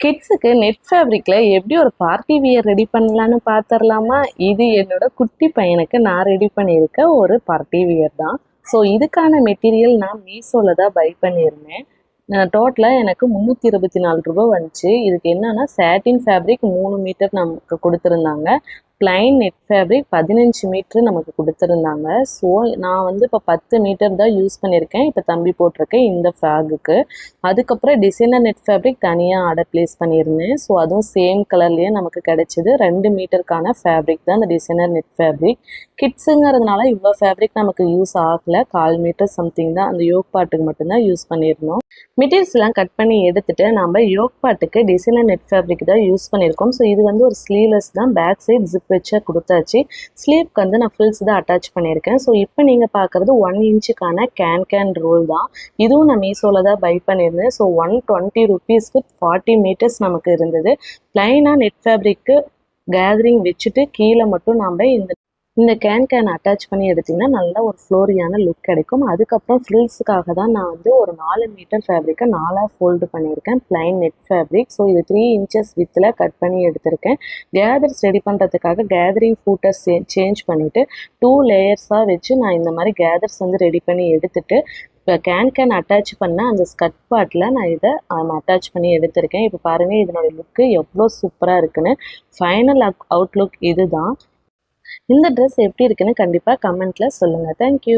கிட்ஸுக்கு நெட் ஃபேப்ரிக்ல எப்படி ஒரு பார்ட்டி வியர் ரெடி பண்ணலான்னு பார்த்துடலாமா? இது என்னோட குட்டி பையனுக்கு நான் ரெடி பண்ணியிருக்க ஒரு பார்ட்டி வியர் தான். ஸோ இதுக்கான மெட்டீரியல் நான் மீஷோல தான் பை பண்ணியிருந்தேன். டோட்டலாக எனக்கு ரூ. 324 வந்துச்சு. இதுக்கு என்னன்னா சாட்டின் ஃபேப்ரிக் 3 மீட்டர் நமக்கு கொடுத்துருந்தாங்க. பிளைன் நெட் ஃபேப்ரிக் 15 மீட்ரு நமக்கு கொடுத்துருந்தாங்க. ஸோ நான் வந்து இப்போ 10 மீட்டர் தான் யூஸ் பண்ணியிருக்கேன். இப்போ தம்பி போட்டிருக்கேன் இந்த ஃப்ராகுக்கு. அதுக்கப்புறம் டிசைனர் நெட் ஃபேப்ரிக் தனியாக ஆர்டர் ப்ளேஸ் பண்ணியிருந்தேன். ஸோ அதுவும் சேம் கலர்லேயே நமக்கு கிடைச்சிது. 2 மீட்டருக்கான ஃபேப்ரிக் தான் இந்த டிசைனர் நெட் ஃபேப்ரிக். கிட்ஸுங்கிறதுனால இவ்வளோ ஃபேப்ரிக் நமக்கு யூஸ் ஆகலை. 1/4 மீட்டர் சம்திங் தான் அந்த யோக் பாட்டுக்கு மட்டும்தான் யூஸ் பண்ணியிருந்தோம். மெட்டீரியல்ஸ்லாம் கட் பண்ணி எடுத்துட்டு நம்ம யோக் பாட்டுக்கு டிசைனர் நெட் ஃபேப்ரிக் தான் யூஸ் பண்ணியிருக்கோம். ஸோ இது வந்து ஒரு ஸ்லீவ்லெஸ் தான். பேக் சைட் ஜிப் வச்சு கொடுத்தாச்சு. ஸ்லீவ்க்கு வந்து நான் ஃபில்ஸ் தான் அட்டாச் பண்ணியிருக்கேன். ஸோ இப்போ நீங்கள் பார்க்குறது 1 இன்ச்சுக்கான கேன் ரோல் தான். இதுவும் நான் மீஷோவில் தான் பை பண்ணியிருந்தேன். ஸோ 120 ருபீஸ்க்கு 40 மீட்டர்ஸ் நமக்கு இருந்தது. ப்ளைனாக நெட் ஃபேப்ரிக்கு கேதரிங் வச்சுட்டு கீழே மட்டும் நம்ம இந்த கேன் அட்டாச் பண்ணி எடுத்திங்கன்னா நல்ல ஒரு ஃப்ளோரியான லுக் கிடைக்கும். அதுக்கப்புறம் ஃப்ரில்ஸுக்காக தான் நான் வந்து ஒரு 4 மீட்டர் ஃபேப்ரிக்கை 4ஆக ஃபோல்டு பண்ணியிருக்கேன். Plain net fabric. ஸோ இது 3 இன்ச்சஸ் வித்தில் கட் பண்ணி எடுத்திருக்கேன். கேதர்ஸ் ரெடி பண்ணுறதுக்காக கேதரிங் ஃபூட்டர்ஸ் சேஞ்ச் பண்ணிவிட்டு 2 லேயர்ஸாக வச்சு நான் இந்த மாதிரி கேதர்ஸ் வந்து ரெடி பண்ணி எடுத்துகிட்டு இப்போ கேன் அட்டாச் பண்ண அந்த ஸ்கர்ட் பார்ட்டில் நான் இதை அட்டாச் பண்ணி எடுத்திருக்கேன். இப்போ பாருங்கள் இதனோட லுக்கு எவ்வளோ சூப்பராக இருக்குன்னு. ஃபைனல் அவுட்லுக் இது தான். இந்த ட்ரெஸ் எப்படி இருக்குன்னு கண்டிப்பாக கமெண்ட்டில் சொல்லுங்கள். தேங்க்யூ.